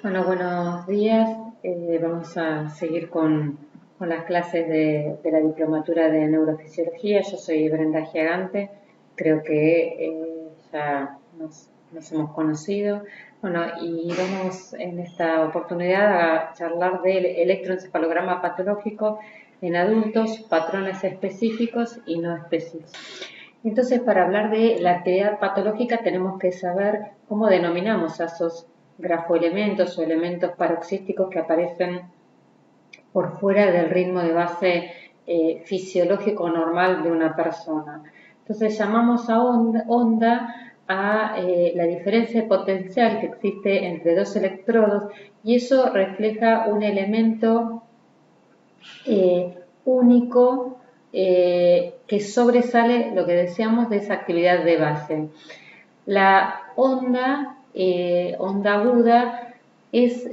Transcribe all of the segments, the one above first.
Bueno, buenos días. Vamos a seguir con las clases de la diplomatura de neurofisiología. Yo soy Brenda Giagante. Creo que ya nos hemos conocido. Bueno, y vamos en esta oportunidad a charlar del electroencefalograma patológico en adultos, patrones específicos y no específicos. Entonces, para hablar de la actividad patológica tenemos que saber cómo denominamos a esos grafoelementos o elementos paroxísticos que aparecen por fuera del ritmo de base fisiológico normal de una persona. Entonces llamamos a onda a la diferencia de potencial que existe entre dos electrodos y eso refleja un elemento único que sobresale lo que decíamos de esa actividad de base. La onda aguda es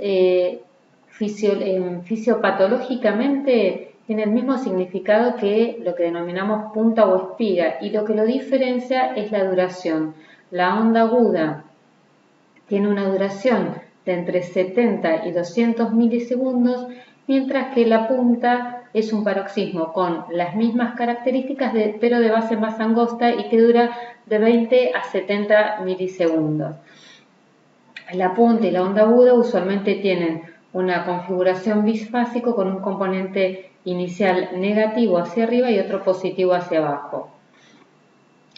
fisiopatológicamente tiene el mismo significado que lo que denominamos punta o espiga y lo que lo diferencia es la duración. La onda aguda tiene una duración de entre 70 y 200 milisegundos, mientras que la punta es un paroxismo con las mismas características, pero de base más angosta y que dura de 20 a 70 milisegundos. La punta y la onda aguda usualmente tienen una configuración bisfásico con un componente inicial negativo hacia arriba y otro positivo hacia abajo.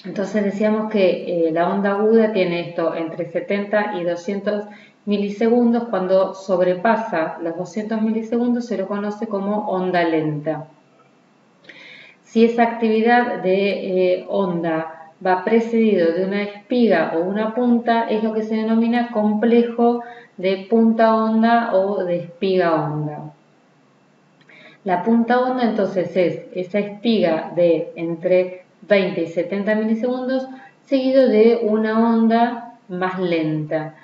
Entonces decíamos que la onda aguda tiene esto entre 70 y 200 milisegundos. Cuando sobrepasa los 200 milisegundos se lo conoce como onda lenta. Si esa actividad de onda va precedido de una espiga o una punta, es lo que se denomina complejo de punta onda o de espiga onda. La punta onda entonces es esa espiga de entre 20 y 70 milisegundos seguido de una onda más lenta.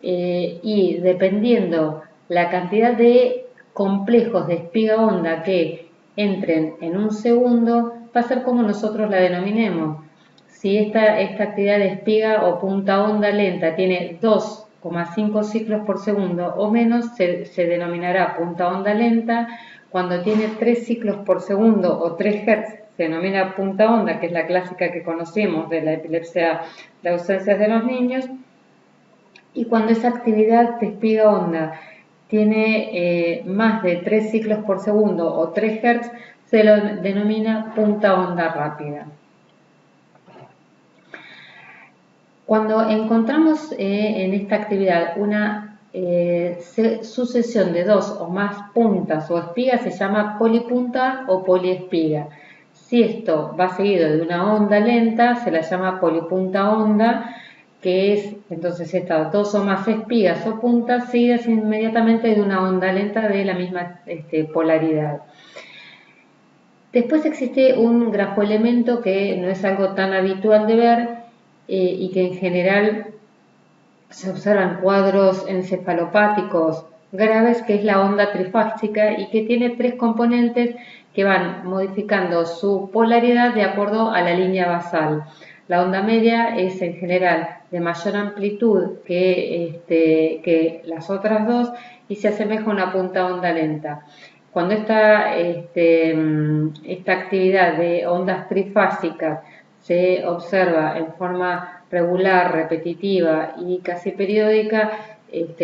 Y dependiendo la cantidad de complejos de espiga onda que entren en un segundo, va a ser como nosotros la denominemos. Si esta actividad de espiga o punta onda lenta tiene 2,5 ciclos por segundo o menos, se denominará punta onda lenta. Cuando tiene 3 ciclos por segundo o 3 Hz, se denomina punta onda, que es la clásica que conocemos de la epilepsia de ausencias de los niños. Y cuando esa actividad de espiga onda tiene más de 3 ciclos por segundo o 3 Hz, se lo denomina punta onda rápida. Cuando encontramos en esta actividad una sucesión de dos o más puntas o espigas, se llama polipunta o poliespiga. Si esto va seguido de una onda lenta, se la llama polipunta onda, que es entonces estas dos o más espigas o puntas seguidas inmediatamente de una onda lenta de la misma polaridad. Después existe un grafoelemento que no es algo tan habitual de ver y que en general se observan cuadros encefalopáticos graves, que es la onda trifásica y que tiene 3 componentes que van modificando su polaridad de acuerdo a la línea basal. La onda media es en general de mayor amplitud que las otras dos y se asemeja a una punta onda lenta. Cuando esta actividad de ondas trifásicas se observa en forma regular, repetitiva y casi periódica,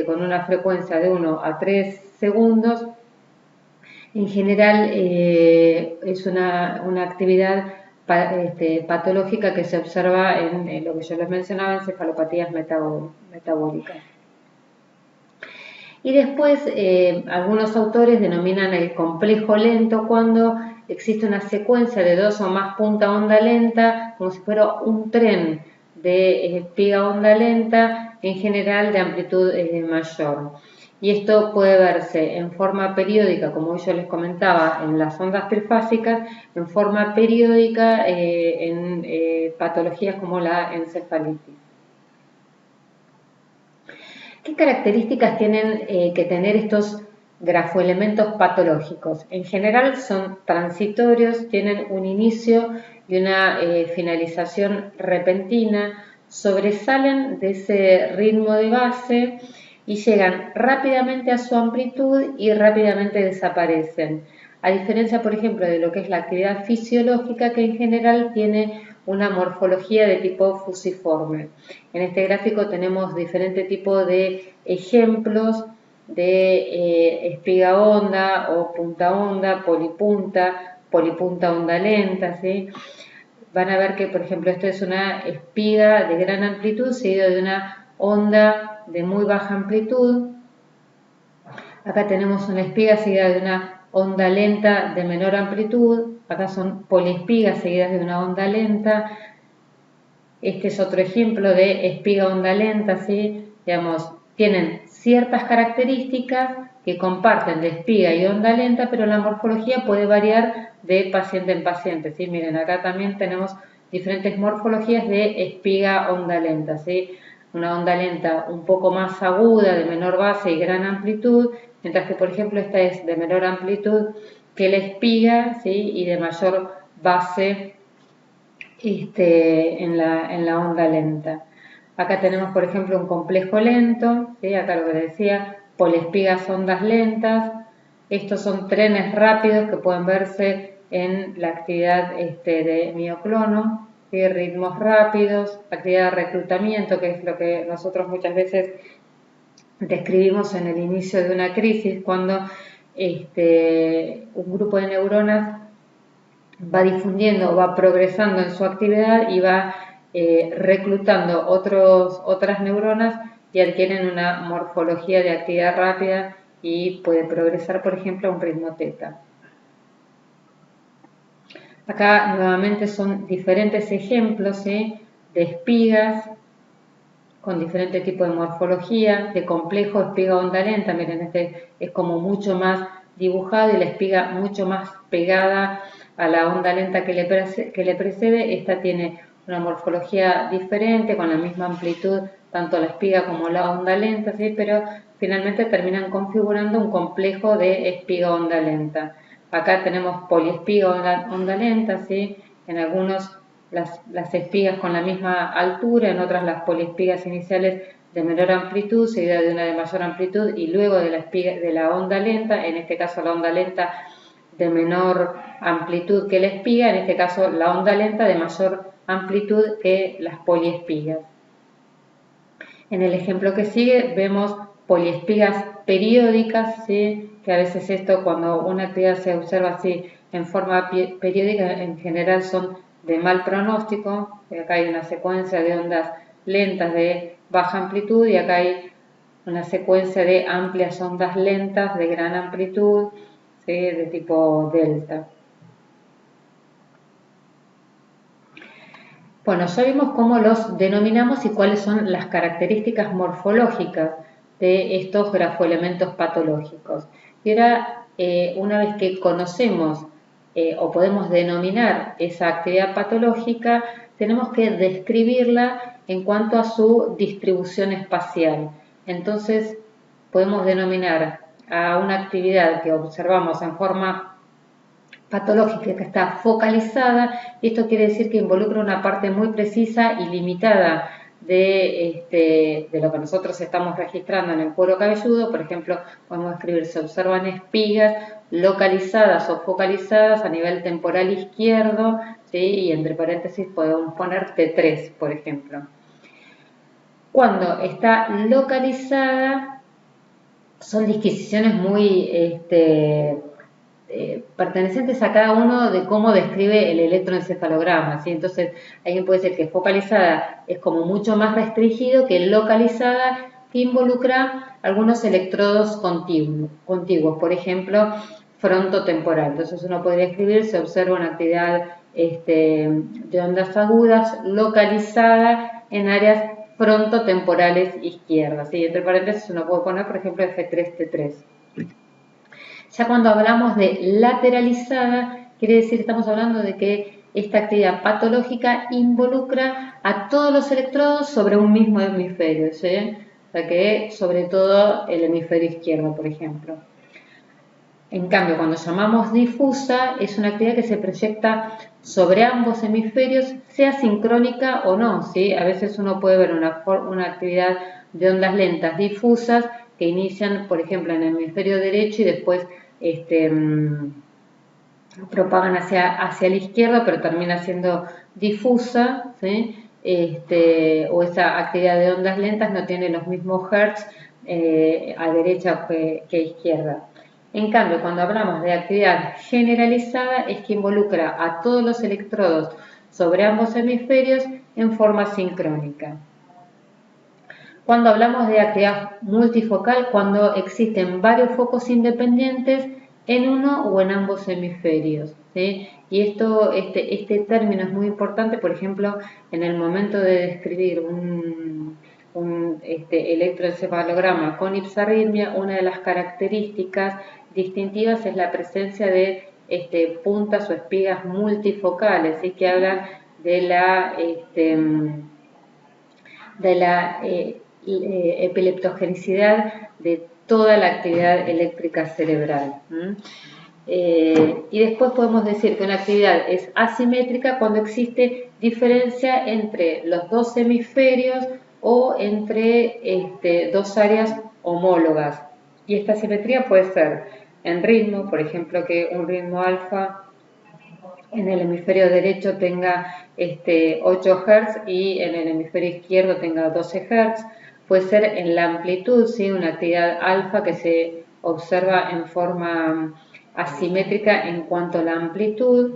con una frecuencia de 1 a 3 segundos, en general es una actividad patológica que se observa en lo que yo les mencionaba, encefalopatías metabólicas. Y después algunos autores denominan el complejo lento cuando existe una secuencia de dos o más punta onda lenta, como si fuera un tren de espiga onda lenta, en general de amplitud mayor. Y esto puede verse en forma periódica, como yo les comentaba, en las ondas trifásicas, en forma periódica en patologías como la encefalitis. ¿Qué características tienen que tener estos grafoelementos patológicos? En general son transitorios, tienen un inicio y una finalización repentina, sobresalen de ese ritmo de base y llegan rápidamente a su amplitud y rápidamente desaparecen. A diferencia, por ejemplo, de lo que es la actividad fisiológica, que en general tiene una morfología de tipo fusiforme. En este gráfico tenemos diferentes tipos de ejemplos de espiga honda o punta honda, polipunta onda lenta, ¿sí? Van a ver que, por ejemplo, esto es una espiga de gran amplitud seguido de una onda de muy baja amplitud. Acá tenemos una espiga seguida de una onda lenta de menor amplitud. Acá son poliespigas seguidas de una onda lenta. Este es otro ejemplo de espiga onda lenta, ¿sí? Digamos, tienen ciertas características que comparten de espiga y onda lenta, pero la morfología puede variar de paciente en paciente, ¿sí? Miren, acá también tenemos diferentes morfologías de espiga onda lenta, ¿sí? Una onda lenta un poco más aguda, de menor base y gran amplitud, mientras que, por ejemplo, esta es de menor amplitud que la espiga, ¿sí? Y de mayor base en la onda lenta. Acá tenemos, por ejemplo, un complejo lento, ¿sí? Acá lo que decía, poliespigas ondas lentas. Estos son trenes rápidos que pueden verse en la actividad de mioclono, ¿sí? Ritmos rápidos, actividad de reclutamiento, que es lo que nosotros muchas veces describimos en el inicio de una crisis, cuando un grupo de neuronas va difundiendo, va progresando en su actividad y va reclutando otras neuronas y adquieren una morfología de actividad rápida y puede progresar, por ejemplo, a un ritmo teta. Acá nuevamente son diferentes ejemplos de espigas con diferentes tipos de morfología, de complejo espiga onda lenta. Miren, este es como mucho más dibujado y la espiga mucho más pegada a la onda lenta que le precede. Esta tiene una morfología diferente, con la misma amplitud, tanto la espiga como la onda lenta, ¿sí? Pero finalmente terminan configurando un complejo de espiga onda lenta. Acá tenemos poliespiga onda lenta, ¿sí? En algunos las espigas con la misma altura, en otras las poliespigas iniciales de menor amplitud, seguida de una de mayor amplitud y luego de la onda lenta, en este caso la onda lenta de menor amplitud que la espiga, en este caso la onda lenta de mayor amplitud que las poliespigas. En el ejemplo que sigue vemos poliespigas periódicas, ¿sí? Que a veces esto, cuando una actividad se observa así en forma periódica, en general son de mal pronóstico. Acá hay una secuencia de ondas lentas de baja amplitud y acá hay una secuencia de amplias ondas lentas de gran amplitud, ¿sí? De tipo delta. Bueno, ya vimos cómo los denominamos y cuáles son las características morfológicas de estos grafoelementos patológicos. Y ahora, una vez que conocemos o podemos denominar esa actividad patológica, tenemos que describirla en cuanto a su distribución espacial. Entonces, podemos denominar a una actividad que observamos en forma patológica que está focalizada, y esto quiere decir que involucra una parte muy precisa y limitada de lo que nosotros estamos registrando en el cuero cabelludo. Por ejemplo, podemos escribir: se observan espigas localizadas o focalizadas a nivel temporal izquierdo, ¿sí? Y entre paréntesis podemos poner T3, por ejemplo. Cuando está localizada, son disquisiciones muy pertenecientes a cada uno de cómo describe el electroencefalograma, ¿sí? Entonces, alguien puede decir que focalizada es como mucho más restringido que localizada, que involucra algunos electrodos contiguos, por ejemplo, frontotemporal. Entonces, uno podría escribir: se observa una actividad de ondas agudas localizada en áreas frontotemporales izquierdas, ¿sí? Entre paréntesis uno puede poner, por ejemplo, F3T3. Ya cuando hablamos de lateralizada, quiere decir que estamos hablando de que esta actividad patológica involucra a todos los electrodos sobre un mismo hemisferio, ¿sí? O sea que sobre todo el hemisferio izquierdo, por ejemplo. En cambio, cuando llamamos difusa, es una actividad que se proyecta sobre ambos hemisferios, sea sincrónica o no, ¿sí? A veces uno puede ver una actividad de ondas lentas difusas que inician, por ejemplo, en el hemisferio derecho y después propagan hacia la izquierda, pero termina siendo difusa, ¿sí? O esa actividad de ondas lentas no tiene los mismos hertz a derecha que a izquierda. En cambio, cuando hablamos de actividad generalizada, es que involucra a todos los electrodos sobre ambos hemisferios en forma sincrónica. Cuando hablamos de actividad multifocal, cuando existen varios focos independientes en uno o en ambos hemisferios, ¿sí? Y este término es muy importante, por ejemplo, en el momento de describir un electroencefalograma con ipsarritmia. Una de las características distintivas es la presencia de puntas o espigas multifocales, ¿sí? Que hablan de la epileptogenicidad de toda la actividad eléctrica cerebral. Y después podemos decir que una actividad es asimétrica cuando existe diferencia entre los dos hemisferios o entre dos áreas homólogas. Y esta asimetría puede ser en ritmo, por ejemplo, que un ritmo alfa en el hemisferio derecho tenga 8 Hz y en el hemisferio izquierdo tenga 12 Hz. Puede ser en la amplitud, ¿sí? Una actividad alfa que se observa en forma asimétrica en cuanto a la amplitud,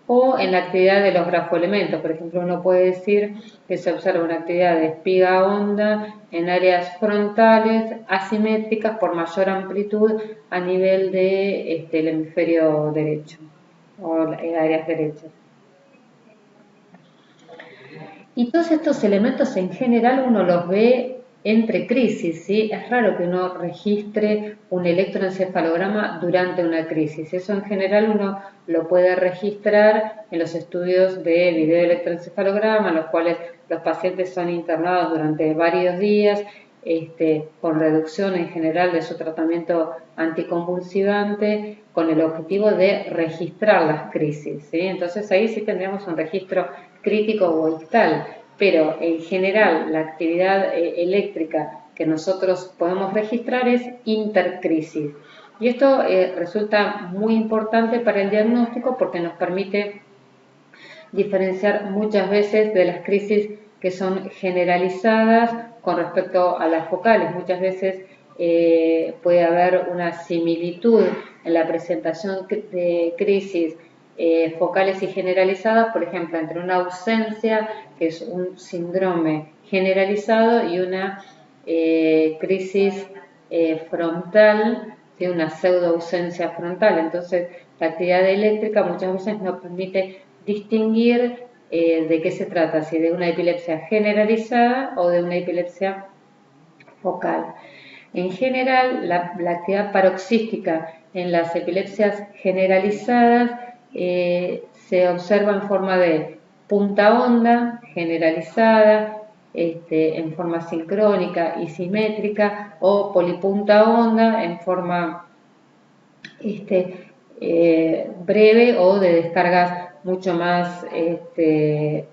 o en la actividad de los grafoelementos. Por ejemplo, uno puede decir que se observa una actividad de espiga onda en áreas frontales asimétricas por mayor amplitud a nivel de el hemisferio derecho o en áreas derechas. Y todos estos elementos en general uno los ve entre crisis, ¿sí? Es raro que uno registre un electroencefalograma durante una crisis. Eso en general uno lo puede registrar en los estudios de videoelectroencefalograma, en los cuales los pacientes son internados durante varios días, con reducción en general de su tratamiento anticonvulsivante, con el objetivo de registrar las crisis, ¿sí? Entonces ahí sí tendríamos un registro crítico o ictal, pero en general la actividad eléctrica que nosotros podemos registrar es intercrisis. Y esto resulta muy importante para el diagnóstico porque nos permite diferenciar muchas veces de las crisis que son generalizadas con respecto a las focales. Muchas veces puede haber una similitud en la presentación de crisis focales y generalizadas, por ejemplo, entre una ausencia, que es un síndrome generalizado, y una crisis frontal, ¿sí? Una pseudoausencia frontal. Entonces, la actividad eléctrica muchas veces nos permite distinguir de qué se trata, si de una epilepsia generalizada o de una epilepsia focal. En general, la actividad paroxística en las epilepsias generalizadas se observa en forma de punta onda generalizada, en forma sincrónica y simétrica, o polipunta onda en forma breve o de descargas mucho más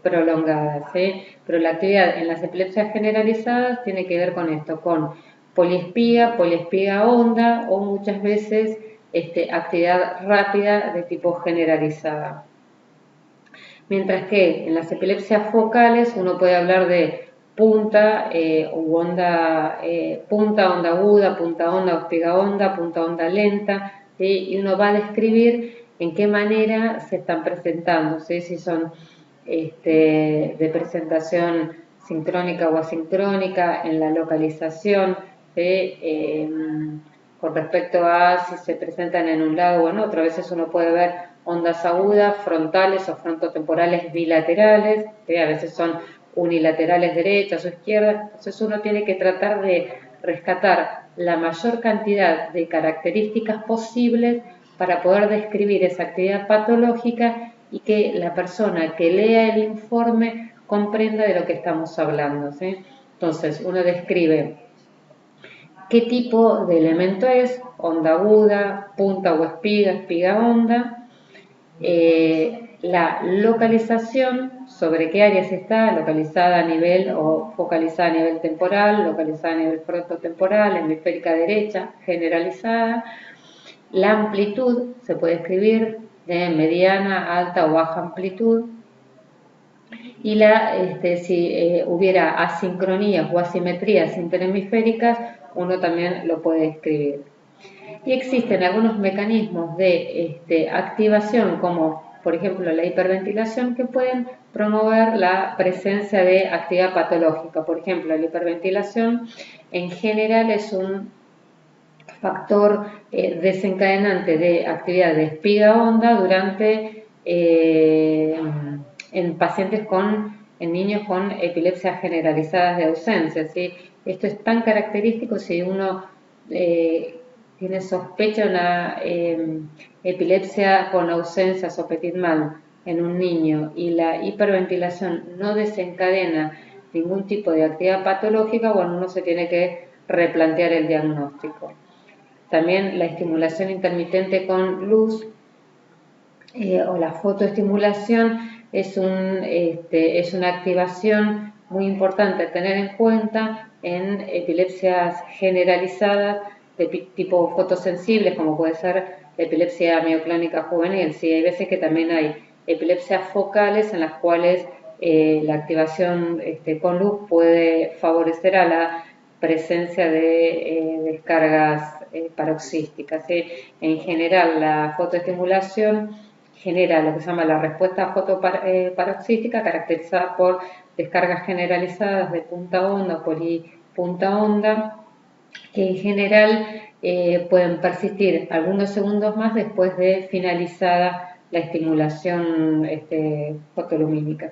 prolongadas, ¿sí? Pero la actividad en las epilepsias generalizadas tiene que ver con esto, con poliespiga onda, o muchas veces actividad rápida de tipo generalizada. Mientras que en las epilepsias focales uno puede hablar de punta onda aguda, punta onda o espiga onda, punta onda lenta, ¿sí? Y uno va a describir en qué manera se están presentando, ¿sí? Si son de presentación sincrónica o asincrónica, en la localización, ¿sí? Con respecto a si se presentan en un lado o en otro. A veces uno puede ver ondas agudas, frontales o frontotemporales bilaterales, ¿sí? A veces son unilaterales derechas o izquierdas. Entonces uno tiene que tratar de rescatar la mayor cantidad de características posibles para poder describir esa actividad patológica y que la persona que lea el informe comprenda de lo que estamos hablando, ¿sí? Entonces uno describe qué tipo de elemento es, onda aguda, punta o espiga onda, la localización, sobre qué áreas está, localizada a nivel o focalizada a nivel temporal, localizada a nivel frontotemporal, hemisférica derecha, generalizada. La amplitud se puede escribir de mediana, alta o baja amplitud. Y si hubiera asincronías o asimetrías interhemisféricas, uno también lo puede escribir. Y existen algunos mecanismos de activación, como por ejemplo la hiperventilación, que pueden promover la presencia de actividad patológica. Por ejemplo, la hiperventilación en general es un factor desencadenante de actividad de espiga honda durante en pacientes en niños con epilepsias generalizadas de ausencia, ¿sí? Esto es tan característico si uno tiene sospecha de una epilepsia con ausencias o petit mal en un niño y la hiperventilación no desencadena ningún tipo de actividad patológica, bueno, uno se tiene que replantear el diagnóstico. También la estimulación intermitente con luz o la fotoestimulación es una activación muy importante a tener en cuenta en epilepsias generalizadas de tipo fotosensibles, como puede ser la epilepsia mioclónica juvenil. Sí, hay veces que también hay epilepsias focales en las cuales la activación con luz puede favorecer a la presencia de descargas paroxísticas. ¿Sí? En general, la fotoestimulación genera lo que se llama la respuesta fotoparoxística, caracterizada por descargas generalizadas de punta onda o polipunta onda, que en general pueden persistir algunos segundos más después de finalizada la estimulación fotolumínica.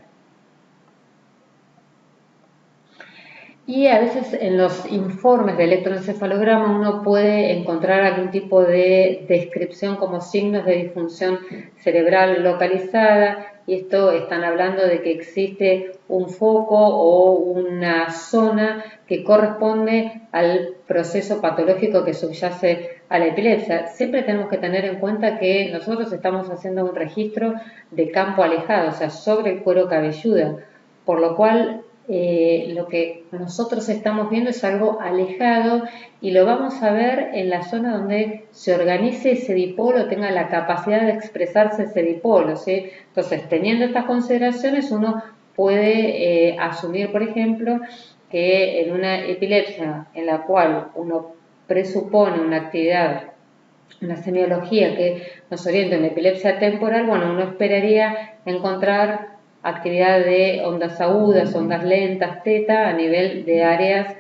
Y a veces en los informes de electroencefalograma uno puede encontrar algún tipo de descripción como signos de disfunción cerebral localizada, y esto están hablando de que existe un foco o una zona que corresponde al proceso patológico que subyace a la epilepsia. Siempre tenemos que tener en cuenta que nosotros estamos haciendo un registro de campo alejado, o sea, sobre el cuero cabelludo, por lo cual lo que nosotros estamos viendo es algo alejado y lo vamos a ver en la zona donde se organice ese dipolo, tenga la capacidad de expresarse ese dipolo, ¿sí? Entonces, teniendo estas consideraciones, uno puede asumir, por ejemplo, que en una epilepsia en la cual uno presupone una actividad, una semiología que nos orienta en epilepsia temporal, bueno, uno esperaría encontrar actividad de ondas agudas, ondas lentas, teta, a nivel de áreas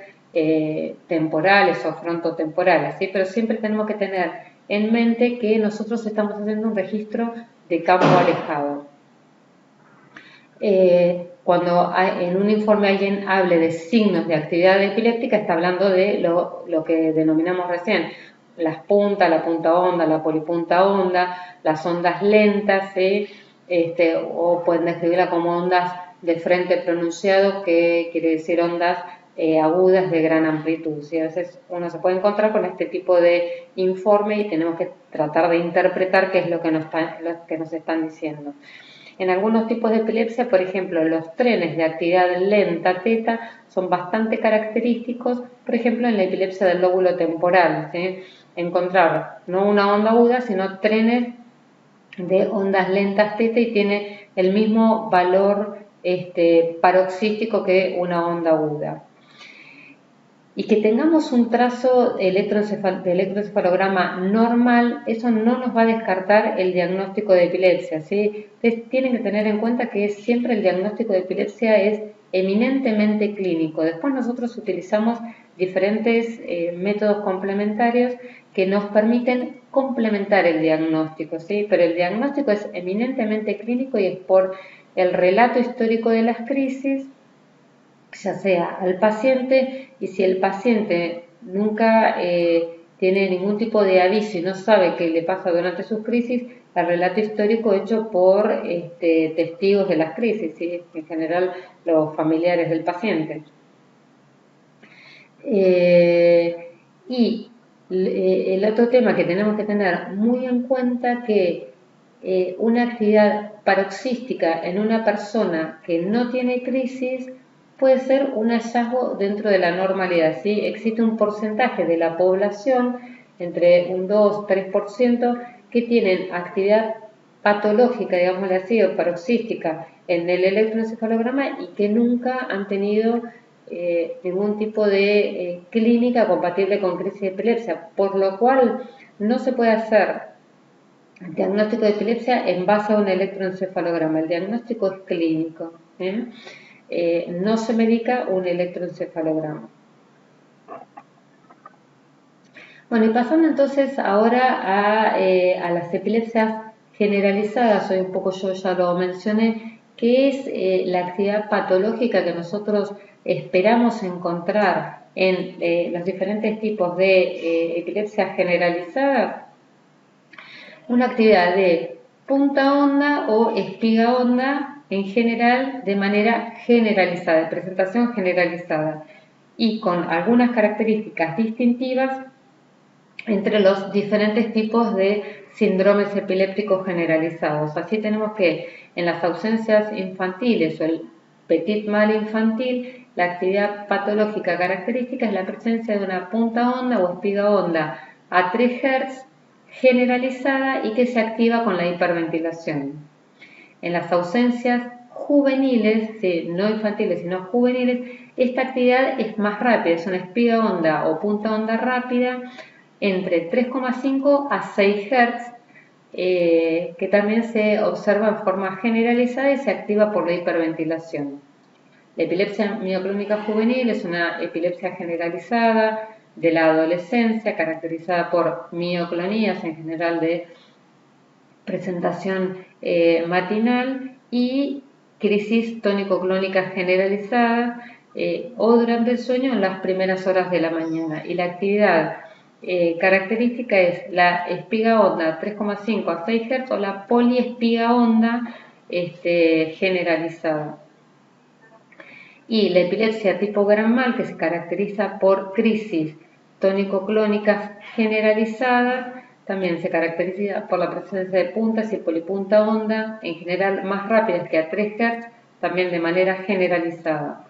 temporales o frontotemporales, ¿sí? Pero siempre tenemos que tener en mente que nosotros estamos haciendo un registro de campo alejado. Cuando en un informe alguien hable de signos de actividad epiléptica, está hablando de lo que denominamos recién, las puntas, la punta onda, la polipunta onda, las ondas lentas, ¿sí? O pueden describirla como ondas de frente pronunciado, que quiere decir ondas agudas de gran amplitud. ¿Sí? A veces uno se puede encontrar con este tipo de informe y tenemos que tratar de interpretar qué es lo que nos están diciendo. En algunos tipos de epilepsia, por ejemplo, los trenes de actividad lenta teta son bastante característicos, por ejemplo, en la epilepsia del lóbulo temporal, ¿sí? Encontrar no una onda aguda, sino trenes de ondas lentas teta y tiene el mismo valor paroxístico que una onda aguda. Y que tengamos un trazo de electroencefalograma normal, eso no nos va a descartar el diagnóstico de epilepsia, ¿sí? Ustedes tienen que tener en cuenta que siempre el diagnóstico de epilepsia es eminentemente clínico. Después nosotros utilizamos diferentes métodos complementarios que nos permiten complementar el diagnóstico, ¿sí? Pero el diagnóstico es eminentemente clínico y es por el relato histórico de las crisis, ya sea al paciente, y si el paciente nunca tiene ningún tipo de aviso y no sabe qué le pasa durante sus crisis, el relato histórico hecho por testigos de las crisis, ¿sí? En general los familiares del paciente. Y el otro tema que tenemos que tener muy en cuenta que una actividad paroxística en una persona que no tiene crisis puede ser un hallazgo dentro de la normalidad, ¿sí? Existe un porcentaje de la población, entre un 2-3%, que tienen actividad patológica, digámosle así, o paroxística en el electroencefalograma y que nunca han tenido ningún tipo de clínica compatible con crisis de epilepsia, por lo cual no se puede hacer diagnóstico de epilepsia en base a un electroencefalograma. El diagnóstico es clínico, no se medica un electroencefalograma. Bueno, y pasando entonces ahora a las epilepsias generalizadas, hoy un poco yo ya lo mencioné, que es la actividad patológica que nosotros esperamos encontrar en los diferentes tipos de epilepsia generalizada. Una actividad de punta onda o espiga onda en general de manera generalizada, de presentación generalizada y con algunas características distintivas entre los diferentes tipos de síndromes epilépticos generalizados. Así tenemos que en las ausencias infantiles o el petit mal infantil, la actividad patológica característica es la presencia de una punta onda o espiga onda a 3 Hz generalizada y que se activa con la hiperventilación. En las ausencias juveniles, no infantiles sino juveniles, esta actividad es más rápida, es una espiga onda o punta onda rápida entre 3,5 a 6 Hz, que también se observa en forma generalizada y se activa por la hiperventilación. La epilepsia mioclónica juvenil es una epilepsia generalizada de la adolescencia, caracterizada por mioclonías en general de presentación matinal y crisis tónico-clónica generalizada o durante el sueño en las primeras horas de la mañana. Y la actividad característica es la espiga onda 3,5 a 6 Hz o la poliespiga onda generalizada. Y la epilepsia tipo gran mal, que se caracteriza por crisis tónico-clónicas generalizadas, también se caracteriza por la presencia de puntas y polipunta onda, en general más rápidas que a 3 Hz, también de manera generalizada.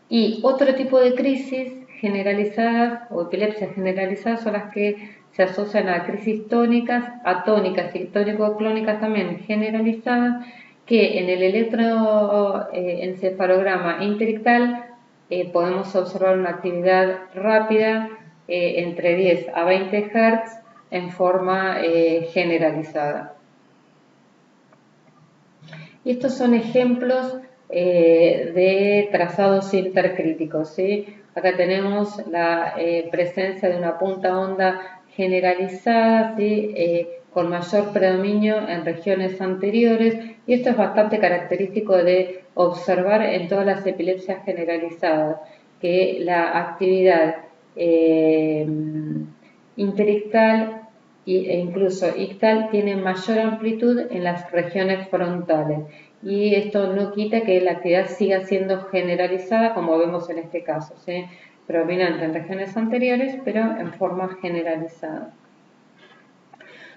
Y otro tipo de crisis generalizadas o epilepsias generalizadas son las que se asocian a crisis tónicas, atónicas y tónico-clónicas también generalizadas, que en el electroencefalograma interictal podemos observar una actividad rápida entre 10 a 20 Hz en forma generalizada. Y estos son ejemplos de trazados intercríticos, ¿sí? Acá tenemos la presencia de una punta onda generalizada, ¿sí? Con mayor predominio en regiones anteriores, y esto es bastante característico de observar en todas las epilepsias generalizadas, que la actividad interictal e incluso ictal tiene mayor amplitud en las regiones frontales, y esto no quita que la actividad siga siendo generalizada, como vemos en este caso, ¿sí? Predominante en regiones anteriores, pero en forma generalizada.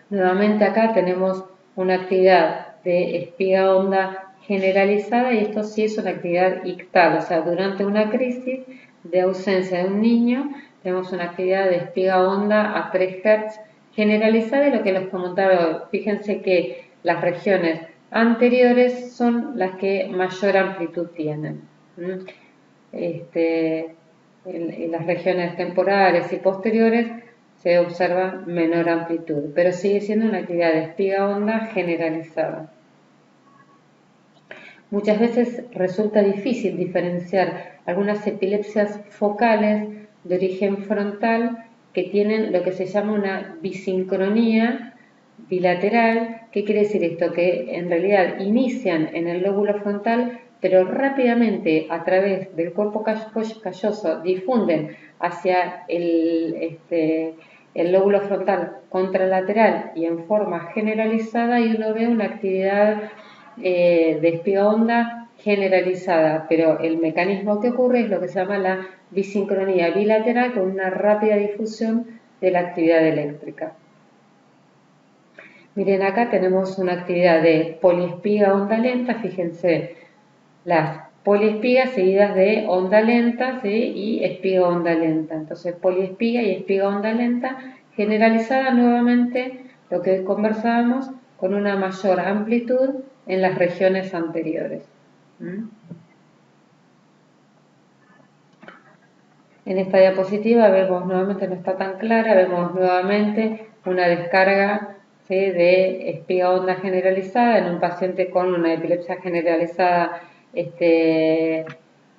Nuevamente acá tenemos una actividad de espiga onda generalizada, y esto sí es una actividad ictal, o sea, durante una crisis de ausencia de un niño tenemos una actividad de espiga onda a 3 Hz generalizada, y lo que les comentaba hoy, fíjense que las regiones anteriores son las que mayor amplitud tienen. En las regiones temporales y posteriores se observa menor amplitud, pero sigue siendo una actividad de espiga onda generalizada. Muchas veces resulta difícil diferenciar algunas epilepsias focales de origen frontal que tienen lo que se llama una bisincronía bilateral. ¿Qué quiere decir esto? Que en realidad inician en el lóbulo frontal, pero rápidamente a través del cuerpo calloso difunden hacia el lóbulo frontal contralateral y en forma generalizada, y uno ve una actividad de espiga onda generalizada, pero el mecanismo que ocurre es lo que se llama la bisincronía bilateral, con una rápida difusión de la actividad eléctrica. Miren, acá tenemos una actividad de poliespiga onda lenta, fíjense, las poliespigas seguidas de onda lenta, ¿sí? Y espiga onda lenta. Entonces, poliespiga y espiga onda lenta, generalizada nuevamente, lo que conversábamos, con una mayor amplitud en las regiones anteriores. En esta diapositiva vemos nuevamente, no está tan clara, vemos nuevamente una descarga, ¿sí?, de espiga onda generalizada en un paciente con una epilepsia generalizada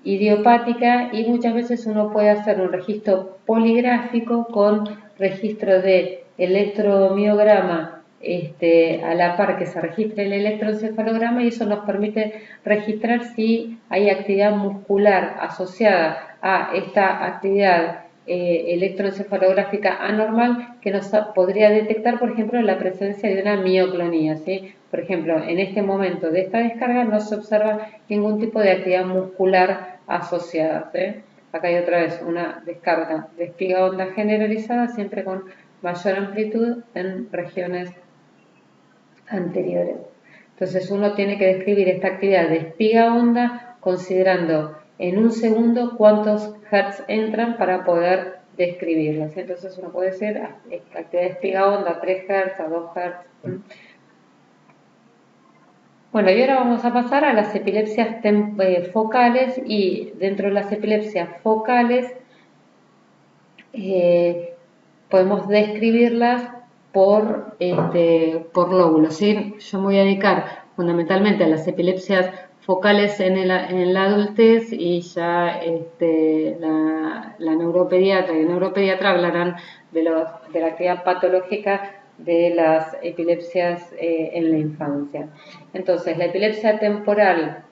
idiopática, y muchas veces uno puede hacer un registro poligráfico con registro de electromiograma a la par que se registre el electroencefalograma, y eso nos permite registrar si hay actividad muscular asociada a esta actividad electroencefalográfica anormal que nos podría detectar, por ejemplo, la presencia de una mioclonía, ¿sí? Por ejemplo, en este momento de esta descarga no se observa ningún tipo de actividad muscular asociada, ¿sí? Acá hay otra vez una descarga de espiga onda generalizada, siempre con mayor amplitud en regiones anteriores. Entonces uno tiene que describir esta actividad de espiga onda considerando en un segundo cuántos hertz entran para poder describirlas. Entonces uno puede decir actividad de espiga onda a 3 hertz, a 2 hertz. Bueno, y ahora vamos a pasar a las epilepsias focales, y dentro de las epilepsias focales podemos describirlas por lóbulos, ¿sí? Yo me voy a dedicar fundamentalmente a las epilepsias focales en la adultez, y ya la neuropediatra y el neuropediatra hablarán de la actividad patológica de las epilepsias en la infancia. Entonces, la epilepsia temporal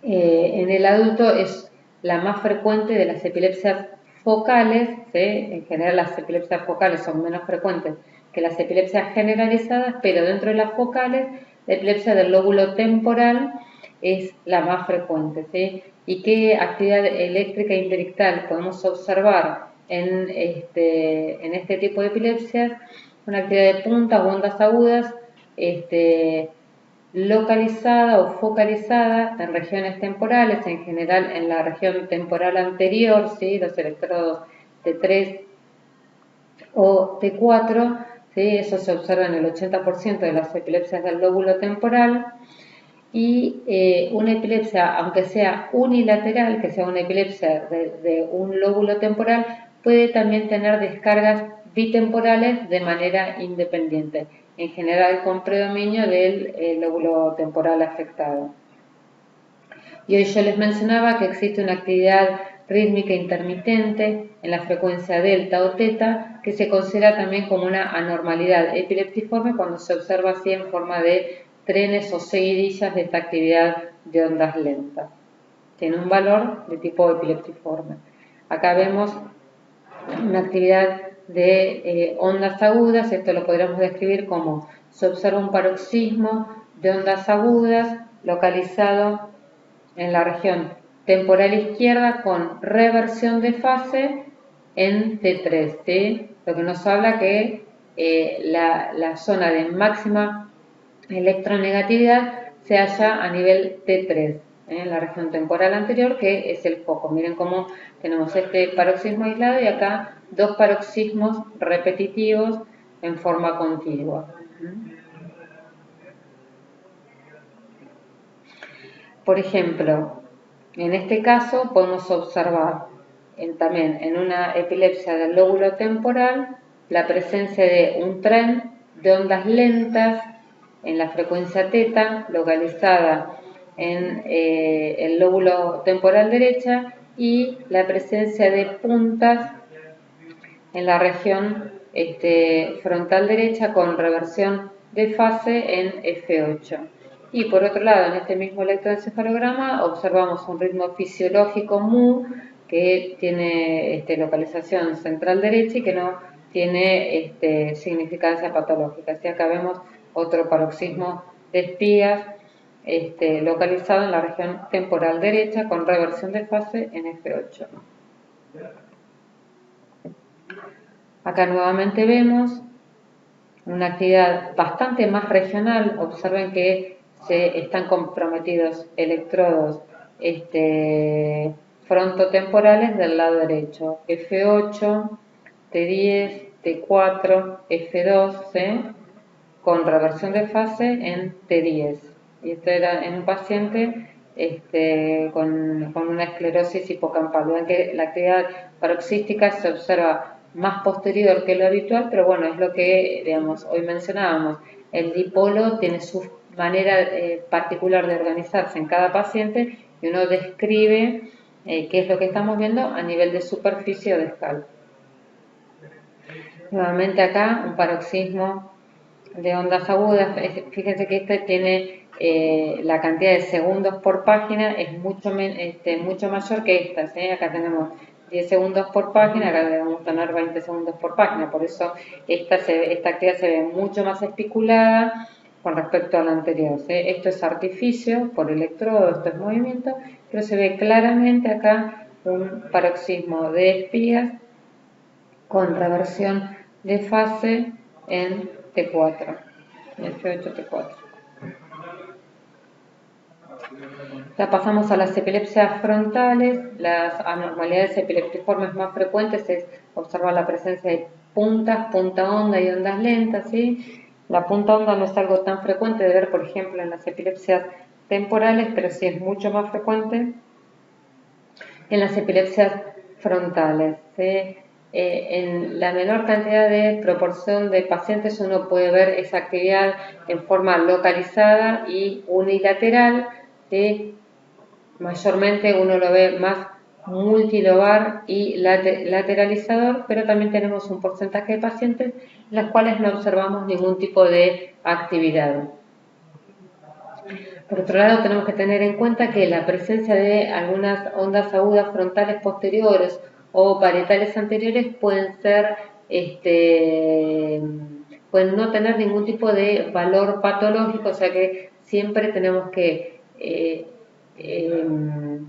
en el adulto es la más frecuente de las epilepsias focales, ¿sí? En general las epilepsias focales son menos frecuentes que las epilepsias generalizadas, pero dentro de las focales, la epilepsia del lóbulo temporal es la más frecuente, ¿sí? ¿Y qué actividad eléctrica interictal podemos observar en este tipo de epilepsias? Una actividad de punta o ondas agudas, localizada o focalizada en regiones temporales, en general en la región temporal anterior, ¿sí? Los electrodos T3 o T4, ¿sí? Eso se observa en el 80% de las epilepsias del lóbulo temporal. Y una epilepsia, aunque sea unilateral, que sea una epilepsia de un lóbulo temporal, puede también tener descargas bitemporales de manera independiente, en general con predominio del lóbulo temporal afectado. Y hoy yo les mencionaba que existe una actividad rítmica intermitente en la frecuencia delta o teta, que se considera también como una anormalidad epileptiforme cuando se observa así en forma de trenes o seguidillas de esta actividad de ondas lentas. Tiene un valor de tipo epileptiforme. Acá vemos una actividad de ondas agudas. Esto lo podríamos describir como se observa un paroxismo de ondas agudas localizado en la región temporal izquierda con reversión de fase en T3, ¿sí? Lo que nos habla que la zona de máxima electronegatividad se halla a nivel T3, en la región temporal anterior, que es el foco. Miren cómo tenemos este paroxismo aislado y acá dos paroxismos repetitivos en forma contigua. Por ejemplo, en este caso podemos observar también en una epilepsia del lóbulo temporal la presencia de un tren de ondas lentas en la frecuencia teta localizada en el lóbulo temporal derecha, y la presencia de puntas en la región frontal derecha con reversión de fase en F8. Y por otro lado, en este mismo electroencefalograma observamos un ritmo fisiológico mu que tiene localización central derecha y que no tiene significancia patológica. Así acá vemos otro paroxismo de espigas localizado en la región temporal derecha con reversión de fase en F8. Acá nuevamente vemos una actividad bastante más regional. Observen que se están comprometidos electrodos frontotemporales del lado derecho, F8, T10, T4, F2, con reversión de fase en T10. Y esto era en un paciente con una esclerosis hipocampal. Vean que la actividad paroxística se observa más posterior que lo habitual, pero bueno, es lo que, digamos, hoy mencionábamos. El dipolo tiene su manera particular de organizarse en cada paciente y uno describe qué es lo que estamos viendo a nivel de superficie o de escala. Nuevamente acá un paroxismo de ondas agudas. Fíjense que este tiene la cantidad de segundos por página es mucho mayor que estas. Acá tenemos 10 segundos por página, acá debemos tener 20 segundos por página, por eso esta actividad se ve mucho más especulada con respecto a la anterior. Esto es artificio por electrodo, esto es movimiento, pero se ve claramente acá un paroxismo de espigas con reversión de fase en T4, F8, T4. Ya pasamos a las epilepsias frontales. Las anormalidades epileptiformes más frecuentes es observar la presencia de punta onda y ondas lentas, ¿sí? La punta onda no es algo tan frecuente de ver, por ejemplo, en las epilepsias temporales, pero sí es mucho más frecuente en las epilepsias frontales, ¿sí? En la menor cantidad de proporción de pacientes uno puede ver esa actividad en forma localizada y unilateral, ¿sí? Mayormente uno lo ve más multilobar y lateralizador, pero también tenemos un porcentaje de pacientes en las cuales no observamos ningún tipo de actividad. Por otro lado, tenemos que tener en cuenta que la presencia de algunas ondas agudas frontales posteriores o parietales anteriores pueden no tener ningún tipo de valor patológico, o sea que siempre tenemos que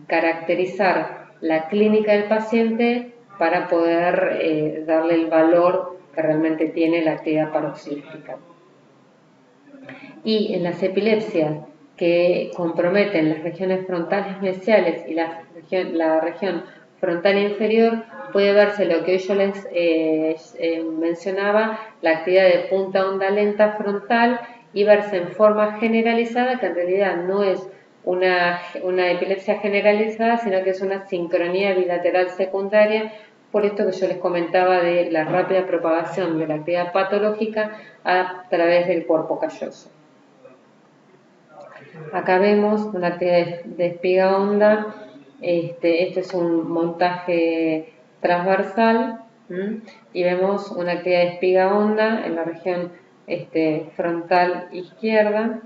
caracterizar la clínica del paciente para poder darle el valor que realmente tiene la actividad paroxística. Y en las epilepsias que comprometen las regiones frontales mesiales y la región frontal inferior, puede verse lo que hoy yo les mencionaba, la actividad de punta onda lenta frontal, y verse en forma generalizada, que en realidad no es una epilepsia generalizada, sino que es una sincronía bilateral secundaria, por esto que yo les comentaba de la rápida propagación de la actividad patológica a través del cuerpo calloso. Acá vemos una actividad de espiga onda. Este es un montaje transversal, y vemos una actividad de espiga onda en la región frontal izquierda.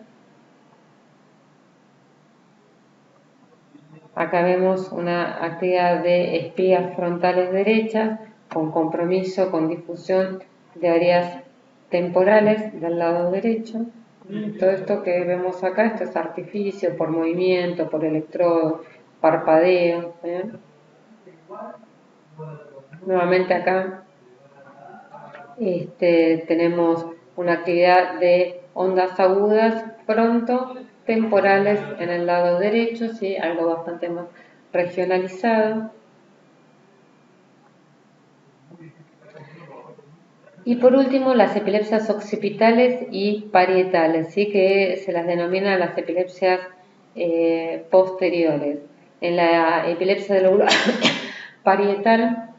Acá vemos una actividad de espigas frontales derechas con compromiso, con difusión de áreas temporales del lado derecho. Todo esto que vemos acá, esto es artificio por movimiento, por electrodo, parpadeo. Nuevamente acá tenemos una actividad de ondas agudas frontotemporales en el lado derecho, ¿sí? Algo bastante más regionalizado. Y por último, las epilepsias occipitales y parietales, ¿sí? Que se las denomina las epilepsias posteriores. En la epilepsia del lóbulo parietal,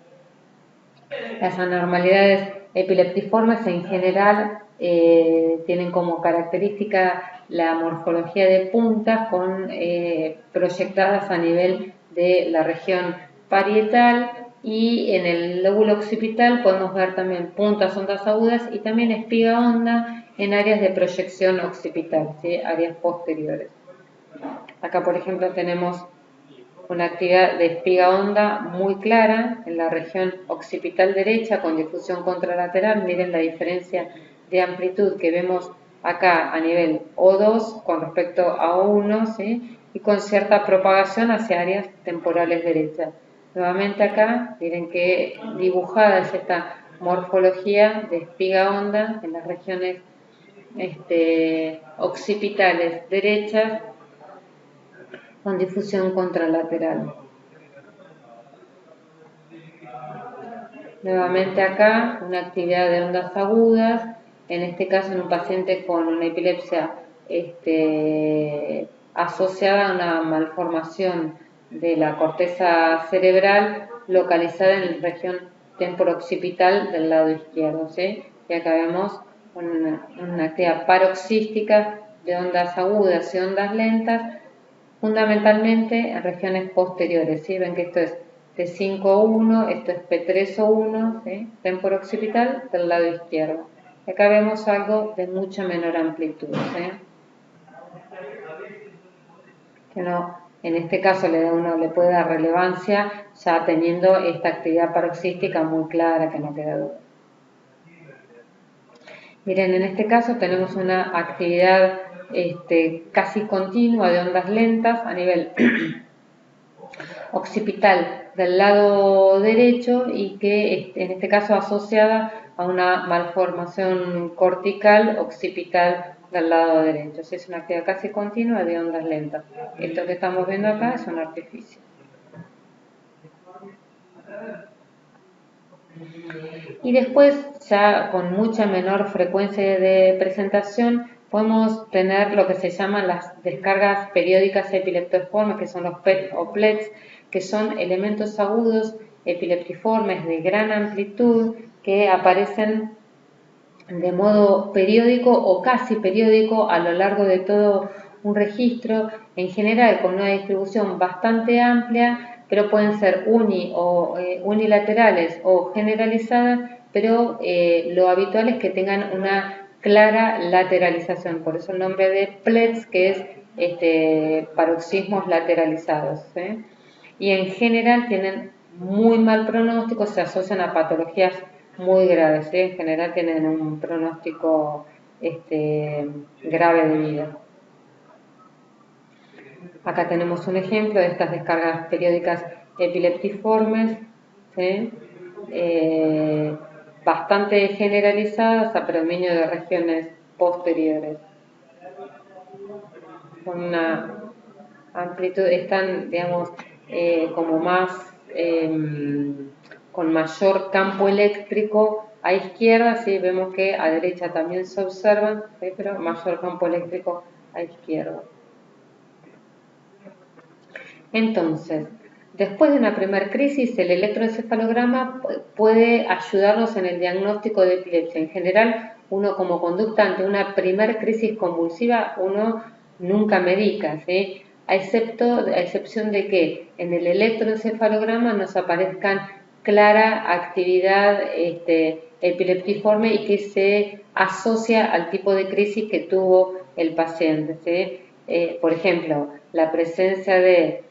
las anormalidades epileptiformes en general tienen como característica la morfología de puntas proyectadas a nivel de la región parietal, y en el lóbulo occipital podemos ver también puntas ondas agudas y también espiga onda en áreas de proyección occipital, ¿sí? Áreas posteriores. Acá, por ejemplo, tenemos una actividad de espiga onda muy clara en la región occipital derecha con difusión contralateral. Miren la diferencia de amplitud que vemos acá a nivel O2 con respecto a O1, ¿sí? Y con cierta propagación hacia áreas temporales derechas. Nuevamente acá, miren que dibujada es esta morfología de espiga honda en las regiones occipitales derechas con difusión contralateral. Nuevamente acá, una actividad de ondas agudas, en este caso en un paciente con una epilepsia asociada a una malformación de la corteza cerebral localizada en la región temporooccipital del lado izquierdo, ¿sí? Y acá vemos una actividad paroxística de ondas agudas y ondas lentas, fundamentalmente en regiones posteriores, ¿sí? Ven que esto es T5-1, esto es P3-1, ¿sí? Temporooccipital del lado izquierdo. Acá vemos algo de mucha menor amplitud, ¿sí? Que no, en este caso uno le puede dar relevancia ya teniendo esta actividad paroxística muy clara, que no queda duda. Miren, en este caso tenemos una actividad casi continua de ondas lentas a nivel occipital del lado derecho y que en este caso asociada a una malformación cortical occipital del lado derecho. Es una actividad casi continua de ondas lentas. Esto que estamos viendo acá es un artificio. Y después, ya con mucha menor frecuencia de presentación, podemos tener lo que se llaman las descargas periódicas epileptiformes, que son los PET o PLETs, que son elementos agudos epileptiformes de gran amplitud que aparecen de modo periódico o casi periódico a lo largo de todo un registro, en general con una distribución bastante amplia, pero pueden ser unilaterales o generalizadas, pero lo habitual es que tengan una clara lateralización, por eso el nombre de PLETs, que es paroxismos lateralizados, ¿sí? Y en general tienen muy mal pronóstico, se asocian a patologías muy graves, ¿sí? En general tienen un pronóstico grave de vida. Acá tenemos un ejemplo de estas descargas periódicas epileptiformes, ¿sí? Bastante generalizadas a predominio de regiones posteriores. Con una amplitud, están, digamos, como más, con mayor campo eléctrico a izquierda, ¿sí? Vemos que a derecha también se observan, ¿sí? Pero mayor campo eléctrico a izquierda. Entonces, después de una primera crisis, el electroencefalograma puede ayudarnos en el diagnóstico de epilepsia. En general, uno como conducta ante una primera crisis convulsiva, uno nunca medica, ¿sí? A excepción de que en el electroencefalograma nos aparezcan clara actividad epileptiforme y que se asocia al tipo de crisis que tuvo el paciente, ¿sí? Por ejemplo, la presencia de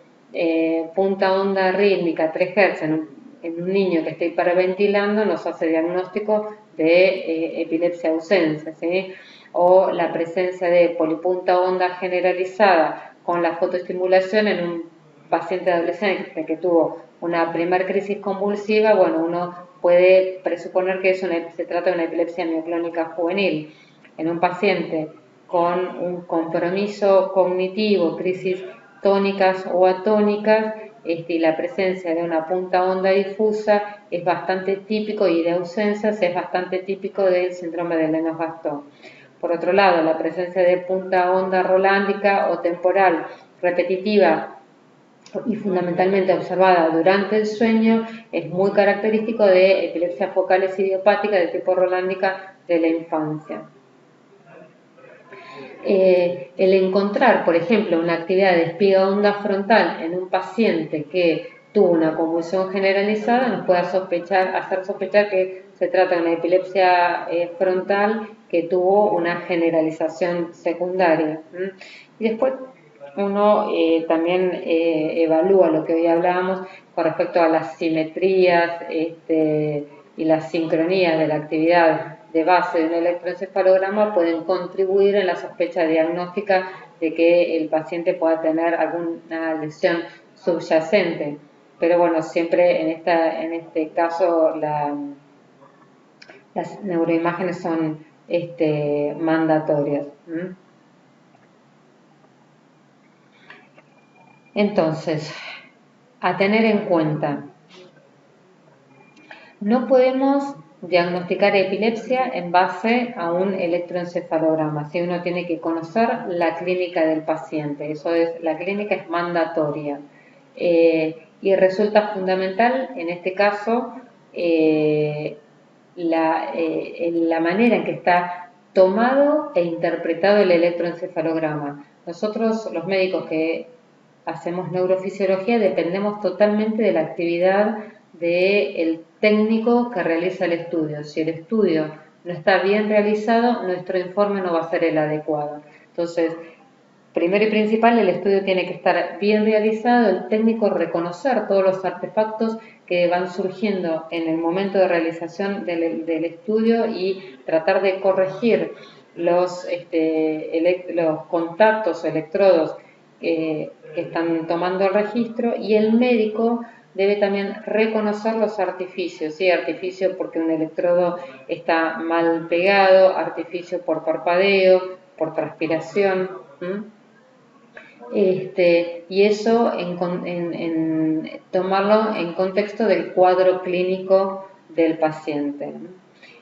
punta onda rítmica 3 Hz en un niño que está hiperventilando nos hace diagnóstico de epilepsia ausencia, ¿sí? O la presencia de polipunta onda generalizada con la fotoestimulación en un paciente adolescente que tuvo una primer crisis convulsiva, bueno, uno puede presuponer que se trata de una epilepsia neoclónica juvenil. En un paciente con un compromiso cognitivo, crisis tónicas o atónicas, y la presencia de una punta onda difusa es bastante típico, y de ausencias es bastante típico del síndrome de Lennox-Gastaut. Por otro lado, la presencia de punta onda rolándica o temporal repetitiva y fundamentalmente observada durante el sueño es muy característico de epilepsias focales idiopáticas de tipo rolándica de la infancia. El encontrar, por ejemplo, una actividad de espiga onda frontal en un paciente que tuvo una convulsión generalizada nos puede hacer sospechar que se trata de una epilepsia frontal que tuvo una generalización secundaria. Y después uno también evalúa lo que hoy hablábamos con respecto a las simetrías y las sincronías de la actividad de base de un electroencefalograma, pueden contribuir en la sospecha diagnóstica de que el paciente pueda tener alguna lesión subyacente. Pero bueno, siempre en este caso las neuroimágenes son mandatorias. Entonces, a tener en cuenta, no podemos diagnosticar epilepsia en base a un electroencefalograma, si uno tiene que conocer la clínica del paciente, eso es, la clínica es mandatoria. Y resulta fundamental, en este caso, la manera en que está tomado e interpretado el electroencefalograma. Nosotros, los médicos que hacemos neurofisiología, dependemos totalmente de la actividad del técnico que realiza el estudio. Si el estudio no está bien realizado, nuestro informe no va a ser el adecuado. Entonces, primero y principal, el estudio tiene que estar bien realizado, el técnico reconocer todos los artefactos que van surgiendo en el momento de realización del estudio y tratar de corregir los contactos o electrodos que están tomando el registro, y el médico debe también reconocer los artificios, ¿sí? Artificio porque un electrodo está mal pegado, artificio por parpadeo, por transpiración. Y eso en tomarlo en contexto del cuadro clínico del paciente.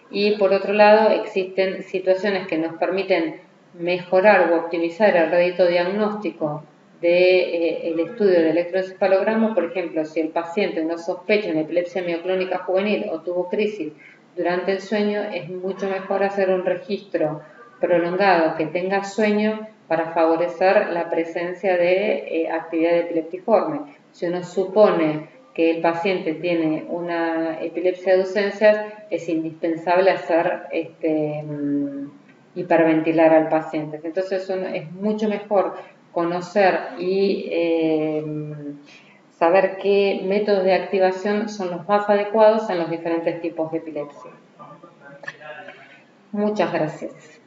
Y por otro lado, existen situaciones que nos permiten mejorar o optimizar el rédito diagnóstico del estudio de electroencefalograma. Por ejemplo, si el paciente no sospecha una epilepsia mioclónica juvenil o tuvo crisis durante el sueño, es mucho mejor hacer un registro prolongado que tenga sueño para favorecer la presencia de actividad epileptiforme. Si uno supone que el paciente tiene una epilepsia de ausencias, es indispensable hacer hiperventilar al paciente. Entonces es mucho mejor conocer y saber qué métodos de activación son los más adecuados en los diferentes tipos de epilepsia. Muchas gracias.